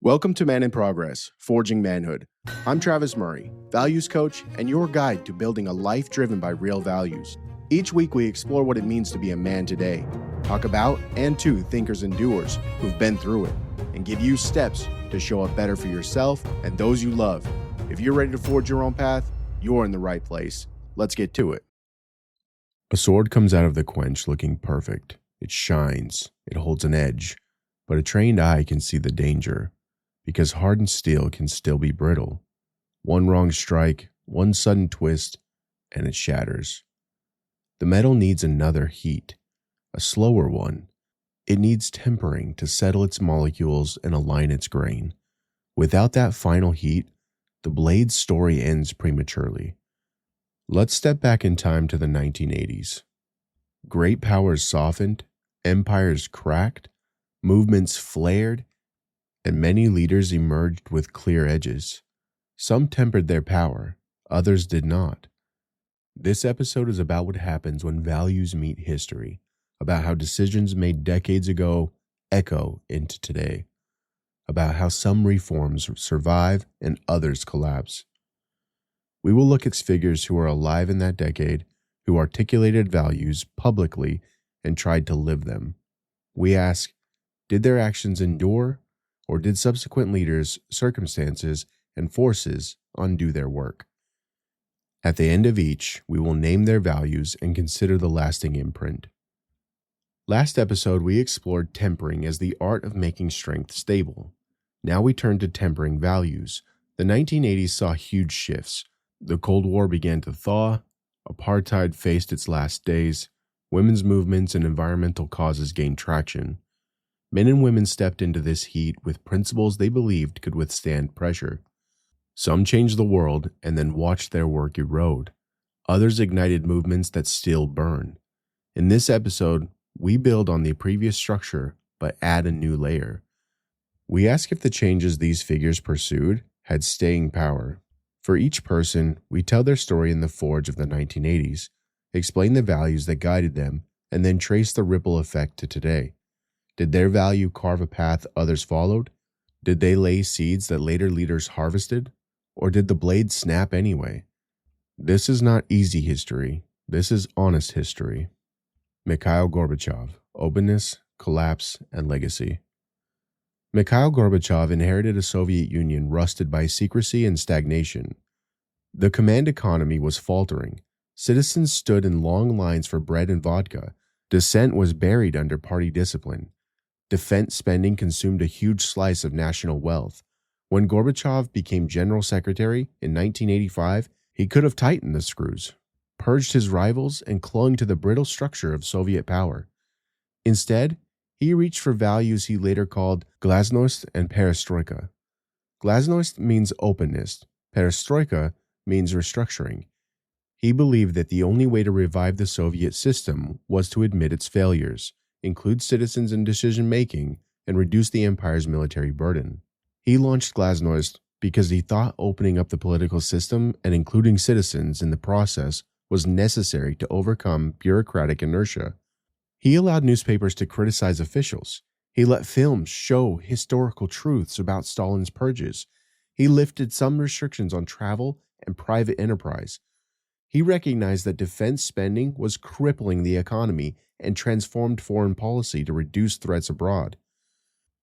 Welcome to Man in Progress, Forging Manhood. I'm Travis Murray, values coach and your guide to building a life driven by real values. Each week we explore what it means to be a man today, talk about and to thinkers and doers who've been through it, and give you steps to show up better for yourself and those you love. If you're ready to forge your own path, you're in the right place. Let's get to it. A sword comes out of the quench looking perfect. It shines, it holds an edge, but a trained eye can see the danger. Because hardened steel can still be brittle. One wrong strike, one sudden twist, and it shatters. The metal needs another heat, a slower one. It needs tempering to settle its molecules and align its grain. Without that final heat, the blade's story ends prematurely. Let's step back in time to the 1980s. Great powers softened, empires cracked, movements flared, and many leaders emerged with clear edges. Some tempered their power, others did not. This episode is about what happens when values meet history, about how decisions made decades ago echo into today, about how some reforms survive and others collapse. We will look at figures who are alive in that decade, who articulated values publicly and tried to live them. We ask, did their actions endure? Or did subsequent leaders, circumstances, and forces undo their work? At the end of each, we will name their values and consider the lasting imprint. Last episode, we explored tempering as the art of making strength stable. Now we turn to tempering values. The 1980s saw huge shifts. The Cold War began to thaw, apartheid faced its last days, women's movements and environmental causes gained traction. Men and women stepped into this heat with principles they believed could withstand pressure. Some changed the world and then watched their work erode. Others ignited movements that still burn. In this episode, we build on the previous structure but add a new layer. We ask if the changes these figures pursued had staying power. For each person, we tell their story in the forge of the 1980s, explain the values that guided them, and then trace the ripple effect to today. Did their value carve a path others followed? Did they lay seeds that later leaders harvested? Or did the blade snap anyway? This is not easy history. This is honest history. Mikhail Gorbachev, Openness, Collapse, and Legacy. Mikhail Gorbachev inherited a Soviet Union rusted by secrecy and stagnation. The command economy was faltering. Citizens stood in long lines for bread and vodka. Dissent was buried under party discipline. Defense spending consumed a huge slice of national wealth. When Gorbachev became general secretary in 1985, he could have tightened the screws, purged his rivals, and clung to the brittle structure of Soviet power. Instead, he reached for values he later called glasnost and perestroika. Glasnost means openness. Perestroika means restructuring. He believed that the only way to revive the Soviet system was to admit its failures, include citizens in decision-making, and reduce the empire's military burden. He launched glasnost because he thought opening up the political system and including citizens in the process was necessary to overcome bureaucratic inertia. He allowed newspapers to criticize officials. He let films show historical truths about Stalin's purges. He lifted some restrictions on travel and private enterprise. He recognized that defense spending was crippling the economy and transformed foreign policy to reduce threats abroad.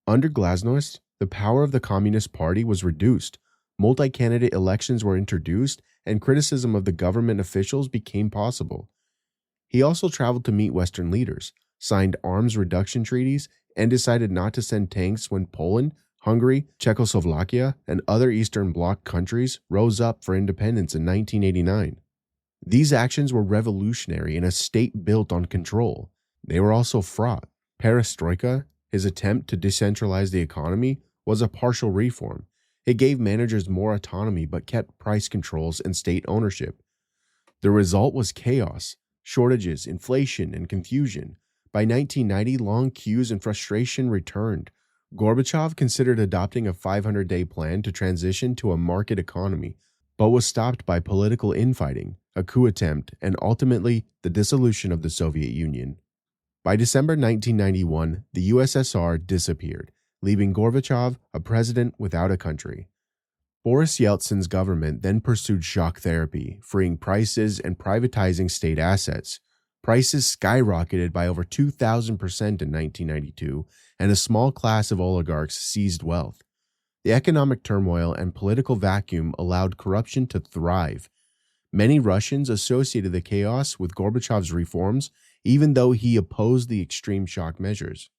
Under glasnost, the power of the Communist Party was reduced, multi-candidate elections were introduced, and criticism of the government officials became possible. He also traveled to meet Western leaders, signed arms reduction treaties, and decided not to send tanks when Poland, Hungary, Czechoslovakia, and other Eastern Bloc countries rose up for independence in 1989. These actions were revolutionary in a state built on control. They were also fraught. Perestroika, his attempt to decentralize the economy, was a partial reform. It gave managers more autonomy but kept price controls and state ownership. The result was chaos, shortages, inflation, and confusion. By 1990, long queues and frustration returned. Gorbachev considered adopting a 500-day plan to transition to a market economy, but was stopped by political infighting, a coup attempt, and ultimately the dissolution of the Soviet Union. By December 1991, the USSR disappeared. leaving Gorbachev a president without a country. Boris Yeltsin's government then pursued shock therapy, freeing prices and privatizing state assets. Prices skyrocketed by over 2,000% in 1992, and a small class of oligarchs seized wealth. The economic turmoil and political vacuum allowed corruption to thrive. Many Russians associated the chaos with Gorbachev's reforms, even though he opposed the extreme shock measures.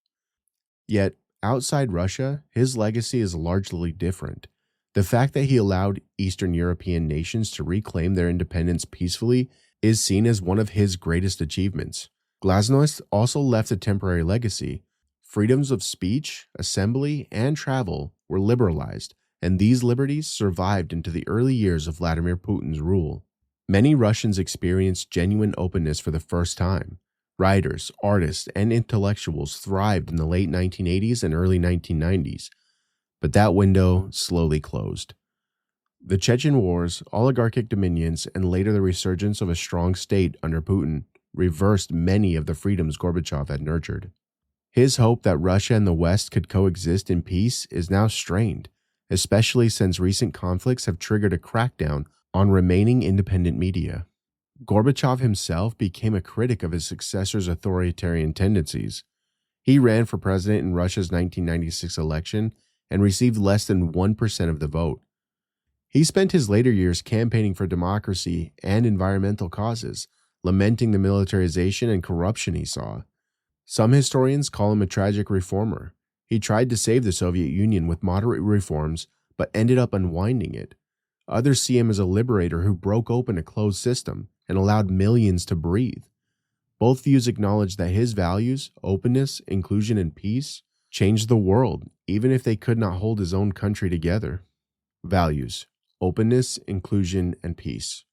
Yet, outside Russia, his legacy is largely different. The fact that he allowed Eastern European nations to reclaim their independence peacefully is seen as one of his greatest achievements. Glasnost also left a temporary legacy. Freedoms of speech, assembly, and travel were liberalized, and these liberties survived into the early years of Vladimir Putin's rule. Many Russians experienced genuine openness for the first time. Writers, artists, and intellectuals thrived in the late 1980s and early 1990s, but that window slowly closed. The Chechen Wars, oligarchic dominions, and later the resurgence of a strong state under Putin reversed many of the freedoms Gorbachev had nurtured. His hope that Russia and the West could coexist in peace is now strained, especially since recent conflicts have triggered a crackdown on remaining independent media. Gorbachev himself became a critic of his successor's authoritarian tendencies. He ran for president in Russia's 1996 election and received less than 1% of the vote. He spent his later years campaigning for democracy and environmental causes, lamenting the militarization and corruption he saw. Some historians call him a tragic reformer. He tried to save the Soviet Union with moderate reforms, but ended up unwinding it. Others see him as a liberator who broke open a closed system and allowed millions to breathe. Both views acknowledge that his values, openness, inclusion, and peace, changed the world, even if they could not hold his own country together. Values: openness, inclusion, and peace.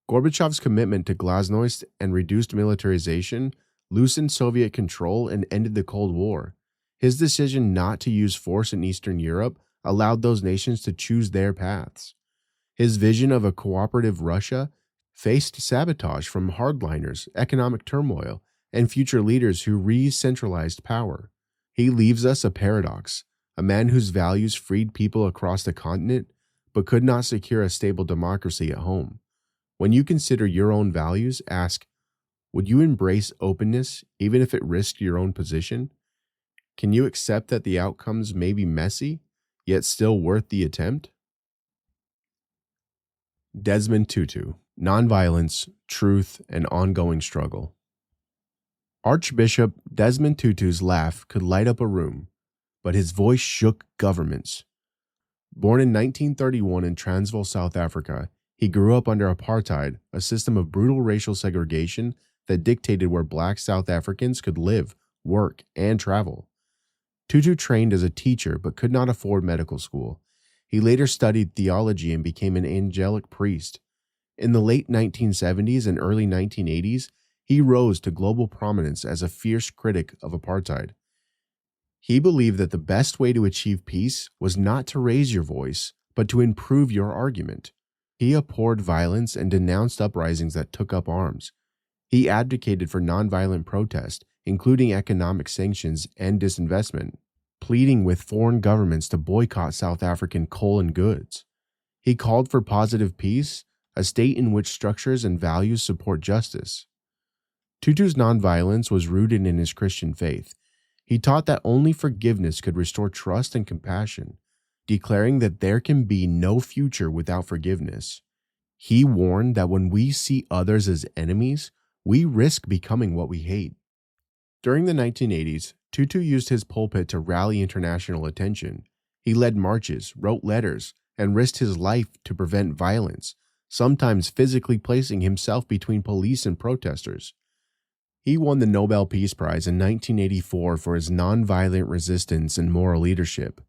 Gorbachev's commitment to glasnost and reduced militarization loosened Soviet control and ended the Cold War. His decision not to use force in Eastern Europe allowed those nations to choose their paths. His vision of a cooperative Russia faced sabotage from hardliners, economic turmoil, and future leaders who re-centralized power. He leaves us a paradox, a man whose values freed people across the continent but could not secure a stable democracy at home. When you consider your own values, ask, would you embrace openness even if it risked your own position? Can you accept that the outcomes may be messy, yet still worth the attempt? Desmond Tutu, Nonviolence, Truth, and Ongoing Struggle. Archbishop Desmond Tutu's laugh could light up a room, but his voice shook governments. Born in 1931 in Transvaal, South Africa, he grew up under apartheid, a system of brutal racial segregation that dictated where black South Africans could live, work, and travel. Tutu trained as a teacher but could not afford medical school. He later studied theology and became an angelic priest. In the late 1970s and early 1980s, he rose to global prominence as a fierce critic of apartheid. He believed that the best way to achieve peace was not to raise your voice, but to improve your argument. He abhorred violence and denounced uprisings that took up arms. He advocated for nonviolent protest, including economic sanctions and disinvestment, pleading with foreign governments to boycott South African coal and goods. He called for positive peace, a state in which structures and values support justice. Tutu's nonviolence was rooted in his Christian faith. He taught that only forgiveness could restore trust and compassion, declaring that there can be no future without forgiveness. He warned that when we see others as enemies, we risk becoming what we hate. During the 1980s, Tutu used his pulpit to rally international attention. He led marches, wrote letters, and risked his life to prevent violence, sometimes physically placing himself between police and protesters. He won the Nobel Peace Prize in 1984 for his nonviolent resistance and moral leadership.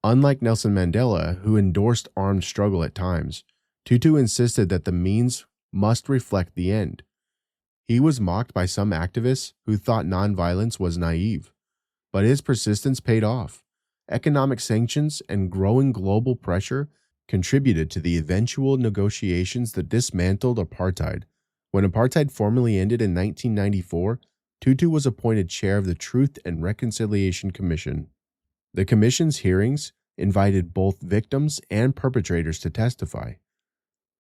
Unlike Nelson Mandela, who endorsed armed struggle at times, Tutu insisted that the means must reflect the end. He was mocked by some activists who thought nonviolence was naive, but his persistence paid off. Economic sanctions and growing global pressure contributed to the eventual negotiations that dismantled apartheid. When apartheid formally ended in 1994, Tutu was appointed chair of the Truth and Reconciliation Commission. The commission's hearings invited both victims and perpetrators to testify.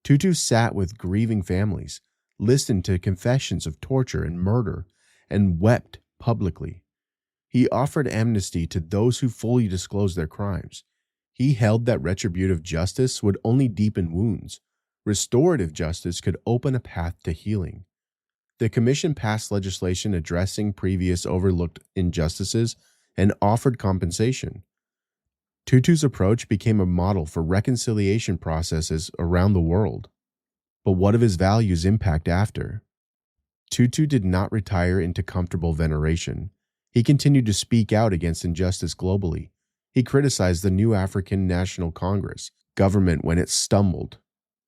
Tutu sat with grieving families, listened to confessions of torture and murder, and wept publicly. He offered amnesty to those who fully disclosed their crimes. He held that retributive justice would only deepen wounds. Restorative justice could open a path to healing. The commission passed legislation addressing previous overlooked injustices and offered compensation. Tutu's approach became a model for reconciliation processes around the world. But what of his values' impact after? Tutu did not retire into comfortable veneration. He continued to speak out against injustice globally. He criticized the new African National Congress government when it stumbled.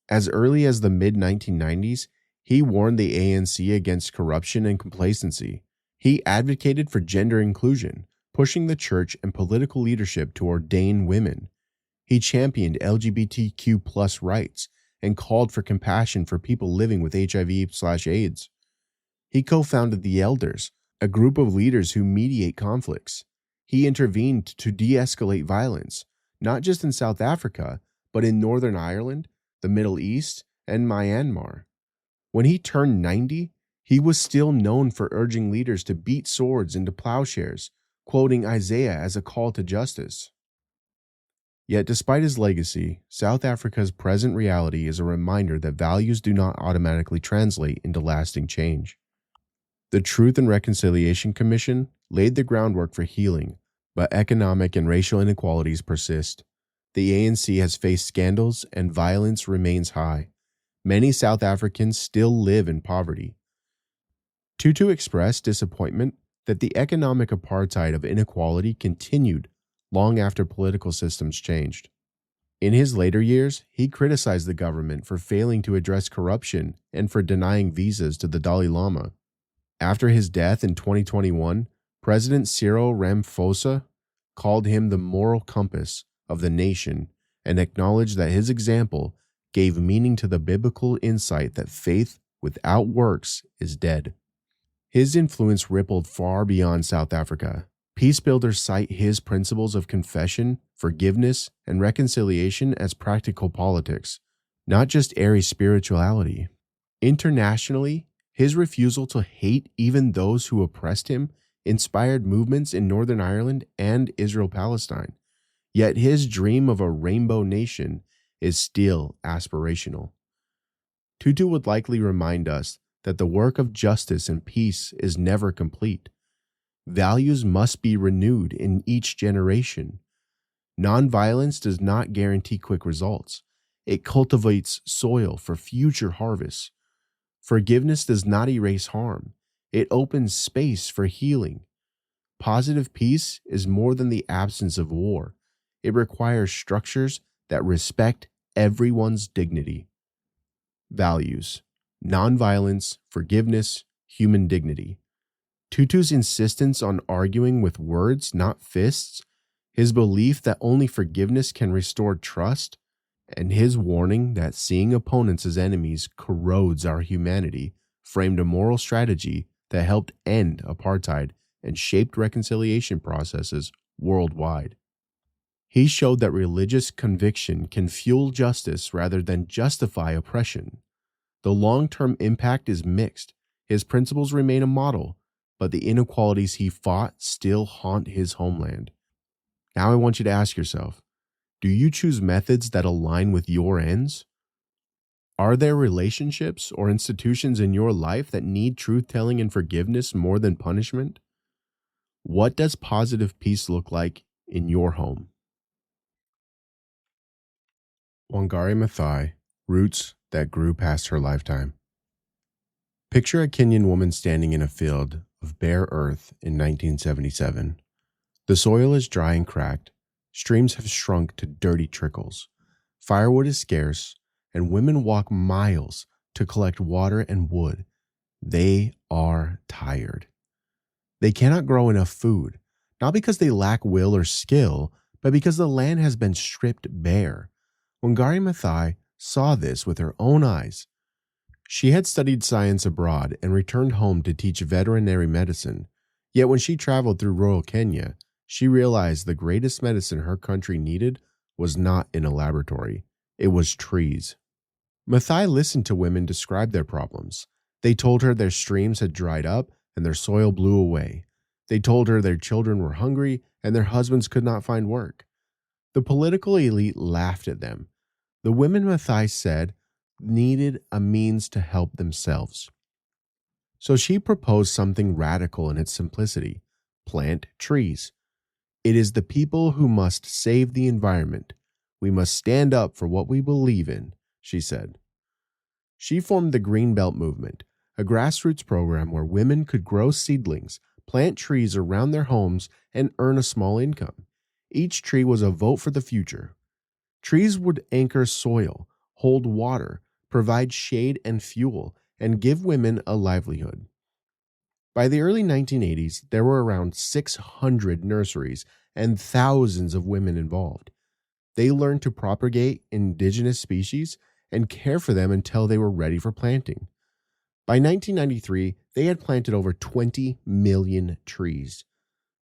As early as the mid-1990s, he warned the ANC against corruption and complacency. He advocated for gender inclusion, pushing the church and political leadership to ordain women. He championed LGBTQ+ rights and called for compassion for people living with HIV/AIDS. He co-founded the Elders, a group of leaders who mediate conflicts. He intervened to de-escalate violence, not just in South Africa, but in Northern Ireland, the Middle East, and Myanmar. When he turned 90, he was still known for urging leaders to beat swords into plowshares, quoting Isaiah as a call to justice. Yet despite his legacy, South Africa's present reality is a reminder that values do not automatically translate into lasting change. The Truth and Reconciliation Commission laid the groundwork for healing, but economic and racial inequalities persist. The ANC has faced scandals and violence remains high. Many South Africans still live in poverty. Tutu expressed disappointment that the economic apartheid of inequality continued long after political systems changed. In his later years, he criticized the government for failing to address corruption and for denying visas to the Dalai Lama. After his death in 2021, President Cyril Ramaphosa called him the moral compass of the nation and acknowledged that his example gave meaning to the biblical insight that faith without works is dead. His influence rippled far beyond South Africa. Peace builders cite his principles of confession, forgiveness, and reconciliation as practical politics, not just airy spirituality. Internationally, his refusal to hate even those who oppressed him inspired movements in Northern Ireland and Israel-Palestine. Yet his dream of a rainbow nation is still aspirational. Tutu would likely remind us that the work of justice and peace is never complete. Values must be renewed in each generation. Nonviolence does not guarantee quick results. It cultivates soil for future harvests. Forgiveness does not erase harm. It opens space for healing. Positive peace is more than the absence of war. It requires structures that respect everyone's dignity. Values: nonviolence, forgiveness, human dignity. Tutu's insistence on arguing with words, not fists, his belief that only forgiveness can restore trust, and his warning that seeing opponents as enemies corrodes our humanity framed a moral strategy that helped end apartheid and shaped reconciliation processes worldwide. He showed that religious conviction can fuel justice rather than justify oppression. The long-term impact is mixed. His principles remain a model, but the inequalities he fought still haunt his homeland. Now I want you to ask yourself, do you choose methods that align with your ends? Are there relationships or institutions in your life that need truth-telling and forgiveness more than punishment? What does positive peace look like in your home? Wangari Maathai, Roots That Grew Past Her Lifetime. Picture a Kenyan woman standing in a field of bare earth in 1977. The soil is dry and cracked, streams have shrunk to dirty trickles, firewood is scarce, and women walk miles to collect water and wood. They are tired. They cannot grow enough food, not because they lack will or skill, but because the land has been stripped bare. Wangari Maathai saw this with her own eyes. She had studied science abroad and returned home to teach veterinary medicine. Yet when she traveled through rural Kenya, she realized the greatest medicine her country needed was not in a laboratory, it was trees. Maathai listened to women describe their problems. They told her their streams had dried up and their soil blew away. They told her their children were hungry and their husbands could not find work. The political elite laughed at them. The women Maathai said needed a means to help themselves. So she proposed something radical in its simplicity: plant trees. It is the people who must save the environment. We must stand up for what we believe in, she said. She formed the Green Belt Movement, a grassroots program where women could grow seedlings, plant trees around their homes, and earn a small income. Each tree was a vote for the future. Trees would anchor soil, hold water, provide shade and fuel, and give women a livelihood. By the early 1980s, there were around 600 nurseries and thousands of women involved. They learned to propagate indigenous species and care for them until they were ready for planting. By 1993, they had planted over 20 million trees.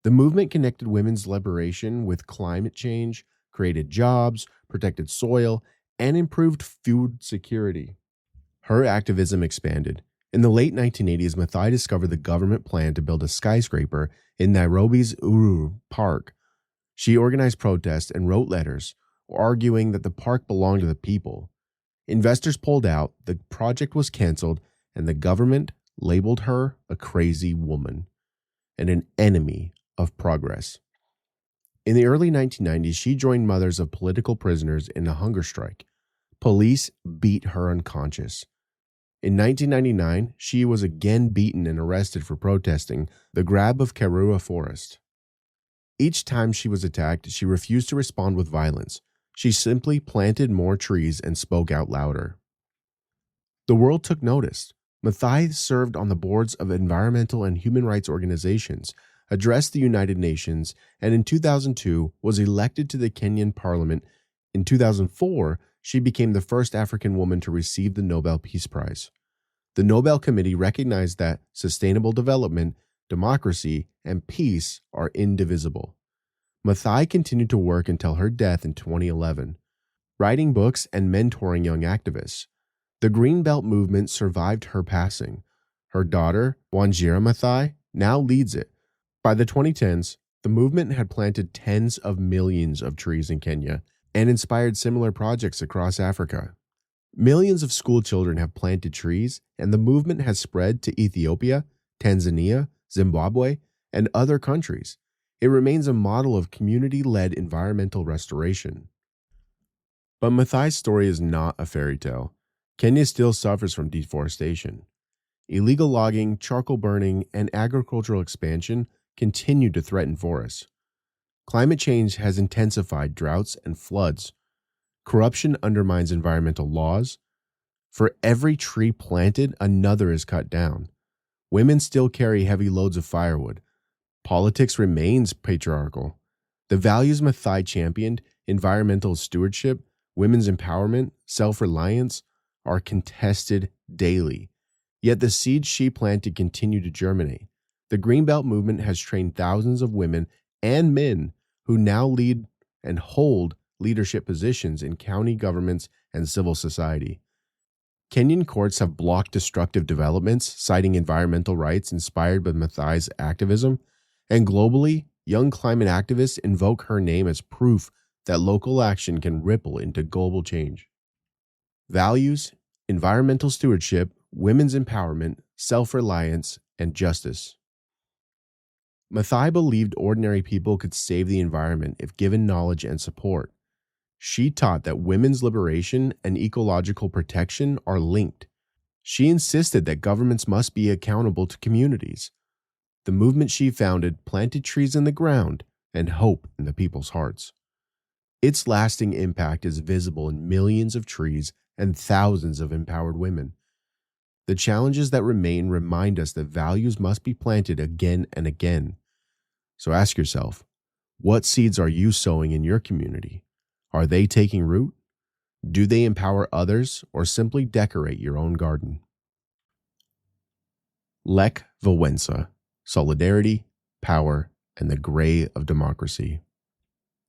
The movement connected women's liberation with climate change, created jobs, protected soil, and improved food security. Her activism expanded. In the late 1980s, Maathai discovered the government plan to build a skyscraper in Nairobi's Uhuru Park. She organized protests and wrote letters, arguing that the park belonged to the people. Investors pulled out, the project was canceled, and the government labeled her a crazy woman and an enemy of progress. In the early 1990s, she joined mothers of political prisoners in a hunger strike. Police beat her unconscious. In 1999, she was again beaten and arrested for protesting the grab of Karura Forest. Each time she was attacked, she refused to respond with violence. She simply planted more trees and spoke out louder. The world took notice. Maathai served on the boards of environmental and human rights organizations, addressed the United Nations, and in 2002 was elected to the Kenyan parliament. In 2004, she became the first African woman to receive the Nobel Peace Prize. The Nobel Committee recognized that sustainable development, democracy, and peace are indivisible. Maathai continued to work until her death in 2011, writing books and mentoring young activists. The Green Belt movement survived her passing. Her daughter, Wanjira Maathai, now leads it. By the 2010s, the movement had planted tens of millions of trees in Kenya and inspired similar projects across Africa. Millions of school children have planted trees, and the movement has spread to Ethiopia, Tanzania, Zimbabwe, and other countries. It remains a model of community-led environmental restoration. But Maathai's story is not a fairy tale. Kenya still suffers from deforestation. Illegal logging, charcoal burning, and agricultural expansion continue to threaten forests. Climate change has intensified droughts and floods. Corruption undermines environmental laws. For every tree planted, another is cut down. Women still carry heavy loads of firewood. Politics remains patriarchal. The values Maathai championed, environmental stewardship, women's empowerment, self-reliance, are contested daily. Yet the seeds she planted continue to germinate. The Greenbelt movement has trained thousands of women and men who now lead and hold leadership positions in county governments and civil society. Kenyan courts have blocked destructive developments, citing environmental rights inspired by Maathai's activism, and globally, young climate activists invoke her name as proof that local action can ripple into global change. Values, environmental stewardship, women's empowerment, self-reliance, and justice. Maathai believed ordinary people could save the environment if given knowledge and support. She taught that women's liberation and ecological protection are linked. She insisted that governments must be accountable to communities. The movement she founded planted trees in the ground and hope in the people's hearts. Its lasting impact is visible in millions of trees and thousands of empowered women. The challenges that remain remind us that values must be planted again and again. So ask yourself, what seeds are you sowing in your community? Are they taking root? Do they empower others or simply decorate your own garden? Lech Wałęsa, Solidarity, Power, and the gray of democracy.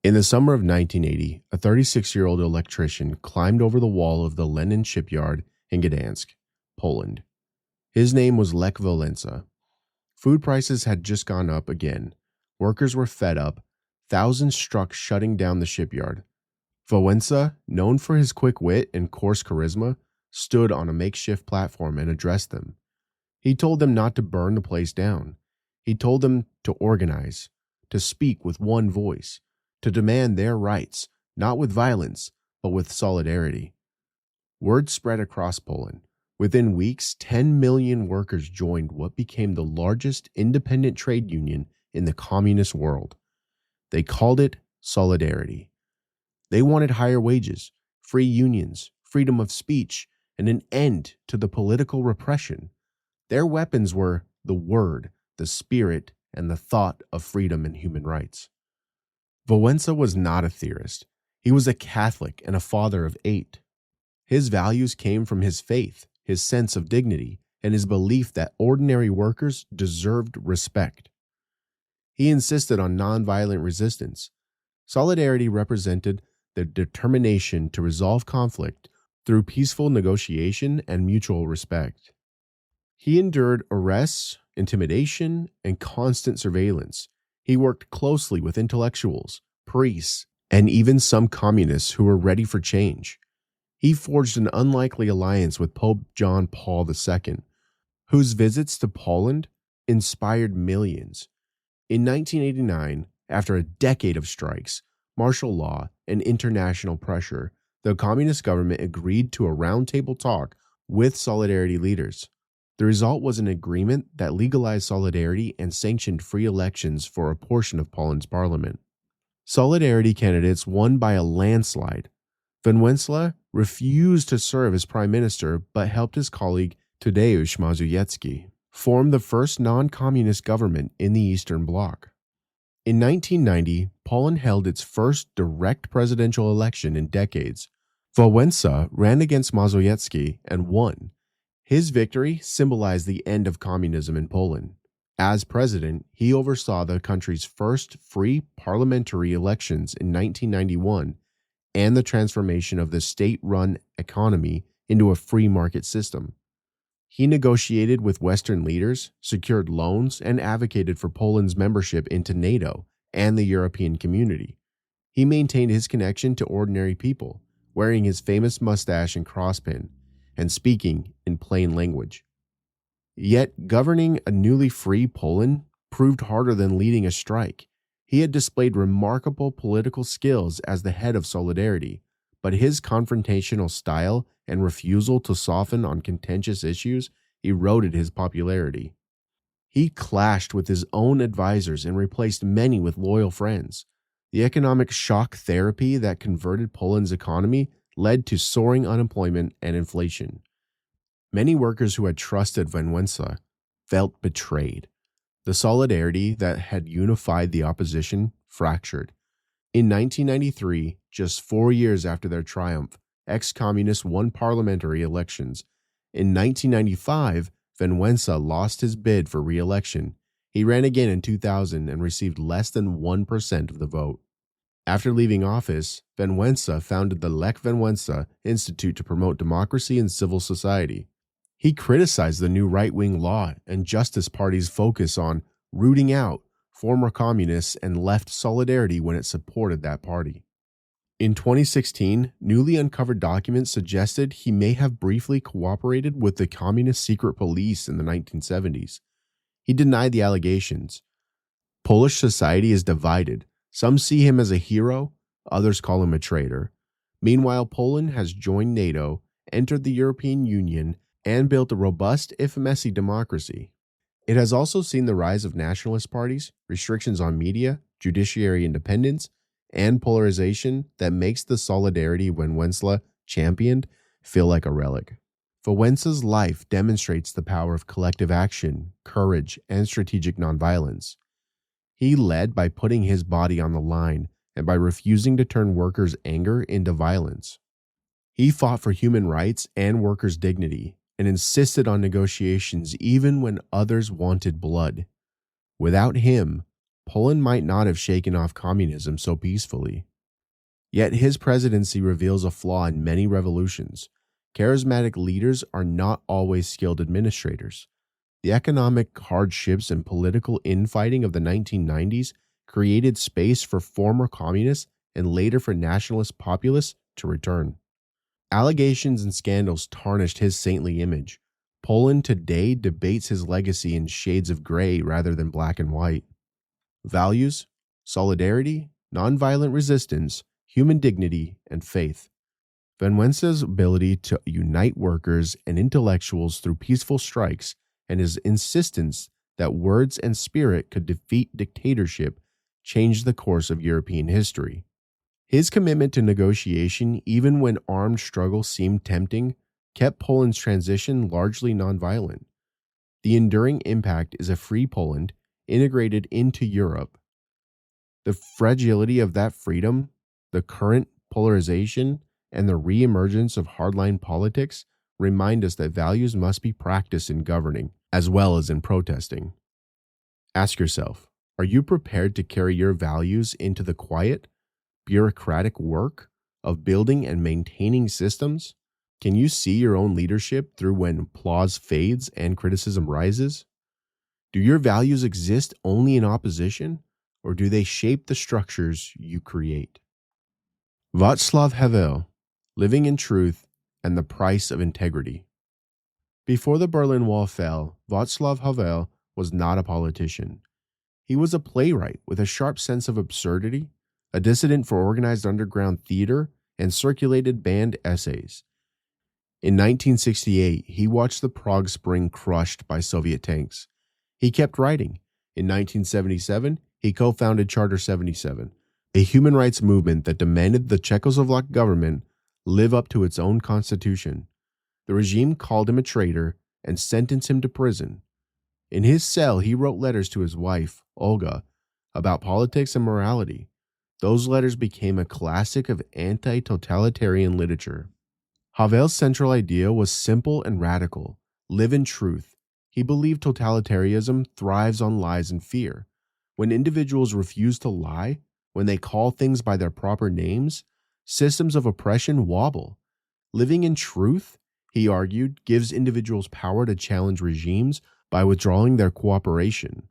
In the summer of 1980, a 36-year-old electrician climbed over the wall of the Lenin shipyard in Gdansk, Poland. His name was Lech Wałęsa. Food prices had just gone up again. Workers were fed up. Thousands struck shutting down the shipyard. Wałęsa, known for his quick wit and coarse charisma, stood on a makeshift platform and addressed them. He told them not to burn the place down. He told them to organize, to speak with one voice, to demand their rights, not with violence, but with solidarity. Word spread across Poland. Within weeks, 10 million workers joined what became the largest independent trade union in the communist world. They called it Solidarity. They wanted higher wages, free unions, freedom of speech, and an end to the political repression. Their weapons were the word, the spirit, and the thought of freedom and human rights. Wałęsa was not a theorist. He was a Catholic and a father of 8. His values came from his faith, his sense of dignity, and his belief that ordinary workers deserved respect. He insisted on nonviolent resistance. Solidarity represented the determination to resolve conflict through peaceful negotiation and mutual respect. He endured arrests, intimidation, and constant surveillance. He worked closely with intellectuals, priests, and even some communists who were ready for change. He forged an unlikely alliance with Pope John Paul II, whose visits to Poland inspired millions. In 1989, after a decade of strikes, martial law, and international pressure, the communist government agreed to a roundtable talk with Solidarity leaders. The result was an agreement that legalized solidarity and sanctioned free elections for a portion of Poland's parliament. Solidarity candidates won by a landslide. Wałęsa refused to serve as prime minister but helped his colleague Tadeusz Mazowiecki form the first non-communist government in the Eastern Bloc. In 1990, Poland held its first direct presidential election in decades. Wałęsa ran against Mazowiecki and won. His victory symbolized the end of communism in Poland. As president, he oversaw the country's first free parliamentary elections in 1991 and the transformation of the state-run economy into a free market system. He negotiated with Western leaders, secured loans, and advocated for Poland's membership into NATO and the European community. He maintained his connection to ordinary people, wearing his famous mustache and crosspin, and speaking in plain language. Yet, governing a newly free Poland proved harder than leading a strike. He had displayed remarkable political skills as the head of Solidarity, but his confrontational style and refusal to soften on contentious issues eroded his popularity. He clashed with his own advisors and replaced many with loyal friends. The economic shock therapy that converted Poland's economy led to soaring unemployment and inflation. Many workers who had trusted Wałęsa felt betrayed. The solidarity that had unified the opposition fractured. In 1993, just 4 years after their triumph, ex-communists won parliamentary elections. In 1995, Wałęsa lost his bid for re-election. He ran again in 2000 and received less than 1% of the vote. After leaving office, Wałęsa founded the Lech Wałęsa Institute to promote democracy and civil society. He criticized the new right-wing law and justice party's focus on rooting out former communists and left Solidarity when it supported that party. In 2016, newly uncovered documents suggested he may have briefly cooperated with the communist secret police in the 1970s. He denied the allegations. Polish society is divided. Some see him as a hero, others call him a traitor. Meanwhile, Poland has joined NATO, entered the European Union, and built a robust, if messy, democracy. It has also seen the rise of nationalist parties, restrictions on media, judiciary independence, and polarization that makes the solidarity Wałęsa championed feel like a relic. Wałęsa's life demonstrates the power of collective action, courage, and strategic nonviolence. He led by putting his body on the line and by refusing to turn workers' anger into violence. He fought for human rights and workers' dignity and insisted on negotiations even when others wanted blood. Without him, Poland might not have shaken off communism so peacefully. Yet his presidency reveals a flaw in many revolutions. Charismatic leaders are not always skilled administrators. The economic hardships and political infighting of the 1990s created space for former communists and later for nationalist populists to return. Allegations and scandals tarnished his saintly image. Poland today debates his legacy in shades of gray rather than black and white. Values, solidarity, nonviolent resistance, human dignity, and faith. Wałęsa's ability to unite workers and intellectuals through peaceful strikes and his insistence that words and spirit could defeat dictatorship changed the course of European history. His commitment to negotiation, even when armed struggle seemed tempting, kept Poland's transition largely nonviolent. The enduring impact is a free Poland integrated into Europe. The fragility of that freedom, the current polarization, and the reemergence of hardline politics remind us that values must be practiced in governing as well as in protesting. Ask yourself, are you prepared to carry your values into the quiet, bureaucratic work of building and maintaining systems? Can you see your own leadership through when applause fades and criticism rises? Do your values exist only in opposition, or do they shape the structures you create? Václav Havel, Living in Truth and the Price of Integrity. Before the Berlin Wall fell, Václav Havel was not a politician. He was a playwright with a sharp sense of absurdity, a dissident for organized underground theater, and circulated banned essays. In 1968, he watched the Prague Spring crushed by Soviet tanks. He kept writing. In 1977, he co-founded Charter 77, a human rights movement that demanded the Czechoslovak government live up to its own constitution. The regime called him a traitor and sentenced him to prison. In his cell, he wrote letters to his wife, Olga, about politics and morality. Those letters became a classic of anti-totalitarian literature. Havel's central idea was simple and radical: live in truth. He believed totalitarianism thrives on lies and fear. When individuals refuse to lie, when they call things by their proper names, systems of oppression wobble. Living in truth, he argued, gives individuals power to challenge regimes by withdrawing their cooperation.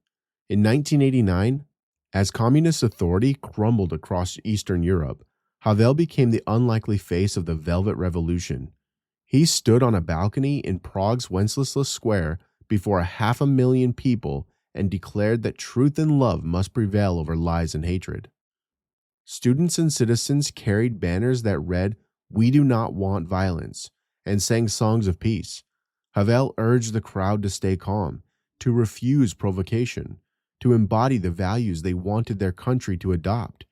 In 1989, as communist authority crumbled across Eastern Europe, Havel became the unlikely face of the Velvet Revolution. He stood on a balcony in Prague's Wenceslas Square before 500,000 people and declared that truth and love must prevail over lies and hatred. Students and citizens carried banners that read, "We do not want violence," and sang songs of peace. Havel urged the crowd to stay calm, to refuse provocation, to embody the values they wanted their country to adopt.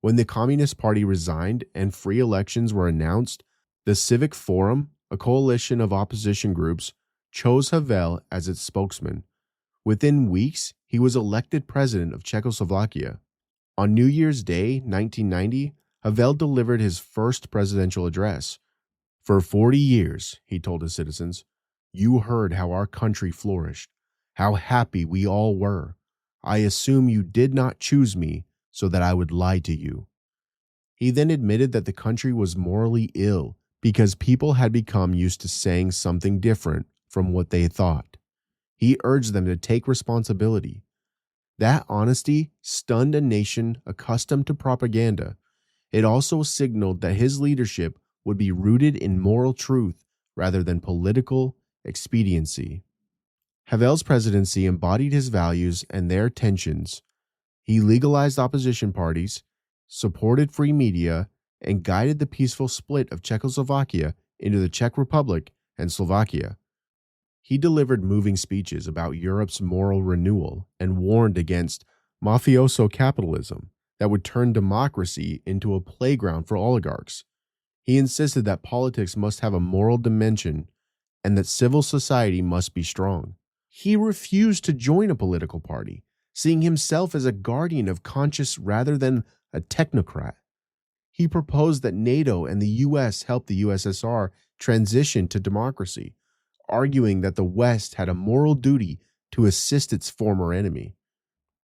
When the Communist Party resigned and free elections were announced, the Civic Forum, a coalition of opposition groups, chose Havel as its spokesman. Within weeks, he was elected president of Czechoslovakia. On New Year's Day, 1990, Havel delivered his first presidential address. "For 40 years," he told his citizens, "you heard how our country flourished, how happy we all were. I assume you did not choose me so that I would lie to you." He then admitted that the country was morally ill because people had become used to saying something different from what they thought. He urged them to take responsibility. That honesty stunned a nation accustomed to propaganda. It also signaled that his leadership would be rooted in moral truth rather than political expediency. Havel's presidency embodied his values and their tensions. He legalized opposition parties, supported free media, and guided the peaceful split of Czechoslovakia into the Czech Republic and Slovakia. He delivered moving speeches about Europe's moral renewal and warned against mafioso capitalism that would turn democracy into a playground for oligarchs. He insisted that politics must have a moral dimension and that civil society must be strong. He refused to join a political party, seeing himself as a guardian of conscience rather than a technocrat. He proposed that NATO and the US help the USSR transition to democracy, arguing that the West had a moral duty to assist its former enemy.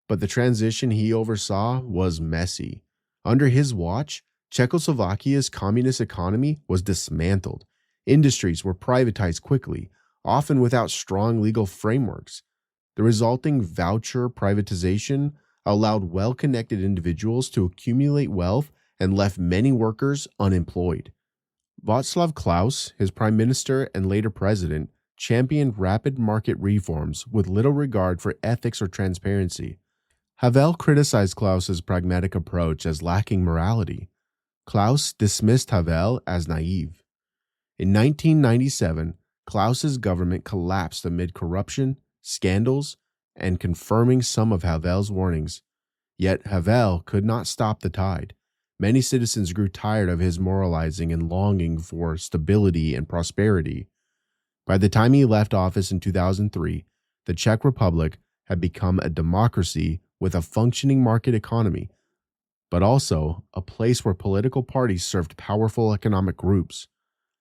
But the transition he oversaw was messy. Under his watch, Czechoslovakia's communist economy was dismantled. Industries were privatized quickly, often without strong legal frameworks. The resulting voucher privatization allowed well-connected individuals to accumulate wealth and left many workers unemployed. Václav Klaus, his prime minister and later president, championed rapid market reforms with little regard for ethics or transparency. Havel criticized Klaus's pragmatic approach as lacking morality. Klaus dismissed Havel as naive. In 1997, Klaus's government collapsed amid corruption, scandals, and confirming some of Havel's warnings. Yet Havel could not stop the tide. Many citizens grew tired of his moralizing and longing for stability and prosperity. By the time he left office in 2003, the Czech Republic had become a democracy with a functioning market economy, but also a place where political parties served powerful economic groups.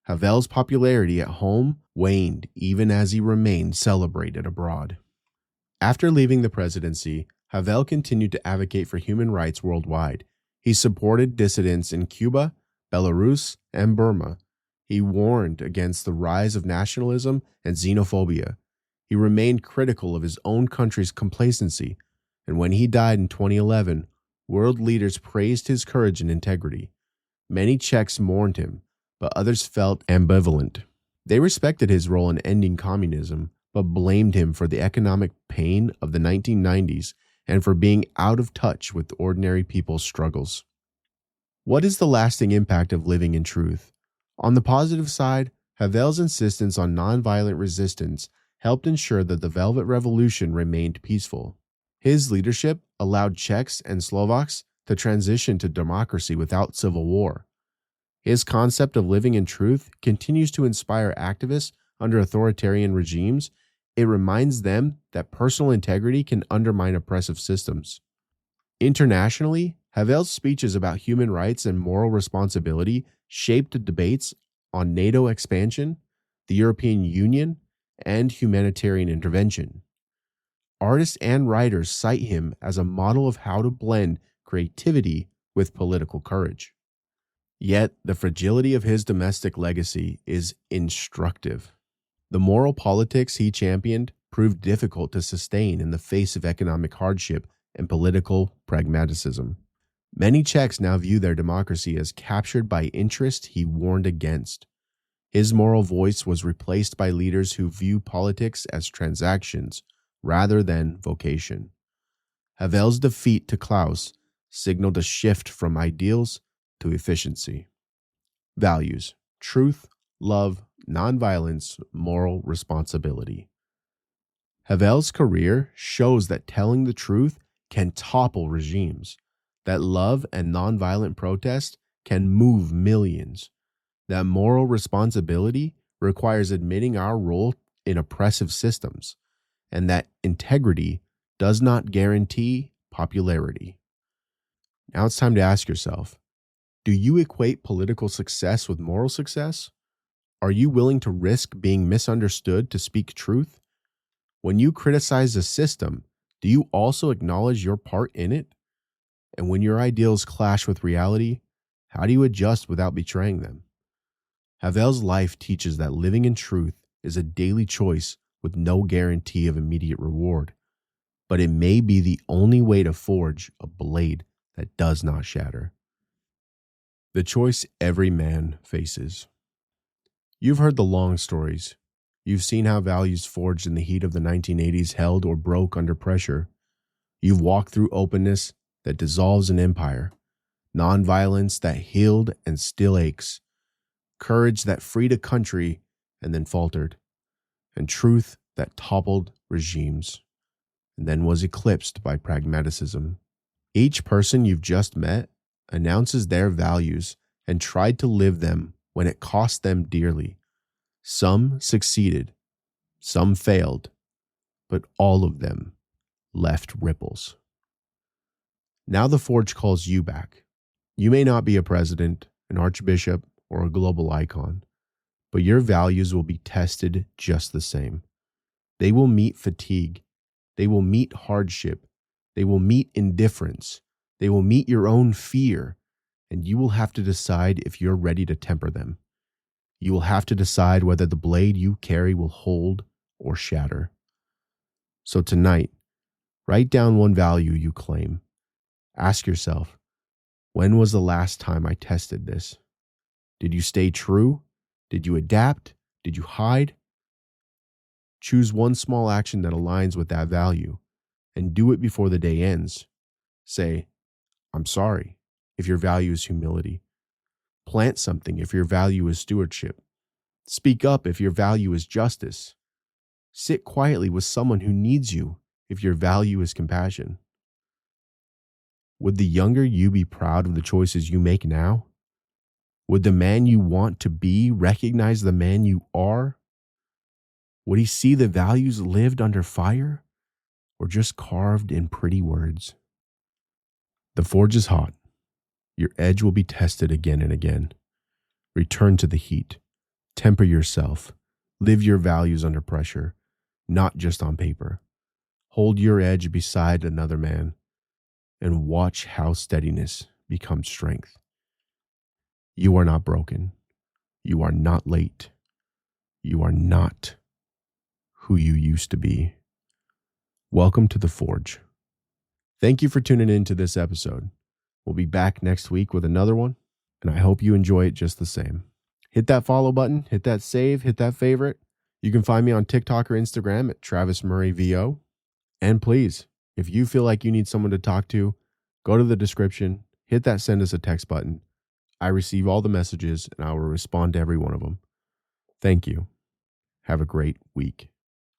Havel's popularity at home waned even as he remained celebrated abroad. After leaving the presidency, Havel continued to advocate for human rights worldwide. He supported dissidents in Cuba, Belarus, and Burma. He warned against the rise of nationalism and xenophobia. He remained critical of his own country's complacency, and when he died in 2011, world leaders praised his courage and integrity. Many Czechs mourned him, but others felt ambivalent. They respected his role in ending communism, but blamed him for the economic pain of the 1990s and for being out of touch with ordinary people's struggles. What is the lasting impact of living in truth? On the positive side, Havel's insistence on nonviolent resistance helped ensure that the Velvet Revolution remained peaceful. His leadership allowed Czechs and Slovaks to transition to democracy without civil war. His concept of living in truth continues to inspire activists under authoritarian regimes. It reminds them that personal integrity can undermine oppressive systems. Internationally, Havel's speeches about human rights and moral responsibility shaped debates on NATO expansion, the European Union, and humanitarian intervention. Artists and writers cite him as a model of how to blend creativity with political courage. Yet, the fragility of his domestic legacy is instructive. The moral politics he championed proved difficult to sustain in the face of economic hardship and political pragmatism. Many Czechs now view their democracy as captured by interests he warned against. His moral voice was replaced by leaders who view politics as transactions rather than vocation. Havel's defeat to Klaus signaled a shift from ideals to efficiency. Values: truth, love, nonviolence, moral responsibility. Havel's career shows that telling the truth can topple regimes, that love and nonviolent protest can move millions, that moral responsibility requires admitting our role in oppressive systems, and that integrity does not guarantee popularity. Now it's time to ask yourself, do you equate political success with moral success? Are you willing to risk being misunderstood to speak truth? When you criticize the system, do you also acknowledge your part in it? And when your ideals clash with reality, how do you adjust without betraying them? Havel's life teaches that living in truth is a daily choice with no guarantee of immediate reward, but it may be the only way to forge a blade that does not shatter. The choice every man faces. You've heard the long stories. You've seen how values forged in the heat of the 1980s held or broke under pressure. You've walked through openness that dissolves an empire, nonviolence that healed and still aches, courage that freed a country and then faltered, and truth that toppled regimes and then was eclipsed by pragmatism. Each person you've just met announces their values and tried to live them when it cost them dearly. Some succeeded, some failed, but all of them left ripples. Now the forge calls you back. You may not be a president, an archbishop, or a global icon, but your values will be tested just the same. They will meet fatigue. They will meet hardship. They will meet indifference. They will meet your own fear, and you will have to decide if you're ready to temper them. You will have to decide whether the blade you carry will hold or shatter. So tonight, write down one value you claim. Ask yourself, when was the last time I tested this? Did you stay true? Did you adapt? Did you hide? Choose one small action that aligns with that value and do it before the day ends. Say, I'm sorry, if your value is humility. Plant something if your value is stewardship. Speak up if your value is justice. Sit quietly with someone who needs you if your value is compassion. Would the younger you be proud of the choices you make now? Would the man you want to be recognize the man you are? Would he see the values lived under fire or just carved in pretty words? The forge is hot. Your edge will be tested again and again. Return to the heat. Temper yourself. Live your values under pressure, not just on paper. Hold your edge beside another man and watch how steadiness becomes strength. You are not broken. You are not late. You are not who you used to be. Welcome to the Forge. Thank you for tuning in to this episode. We'll be back next week with another one, and I hope you enjoy it just the same. Hit that follow button, hit that save, hit that favorite. You can find me on TikTok or Instagram at TravisMurrayVO. And please, if you feel like you need someone to talk to, go to the description, hit that send us a text button. I receive all the messages and I will respond to every one of them. Thank you. Have a great week.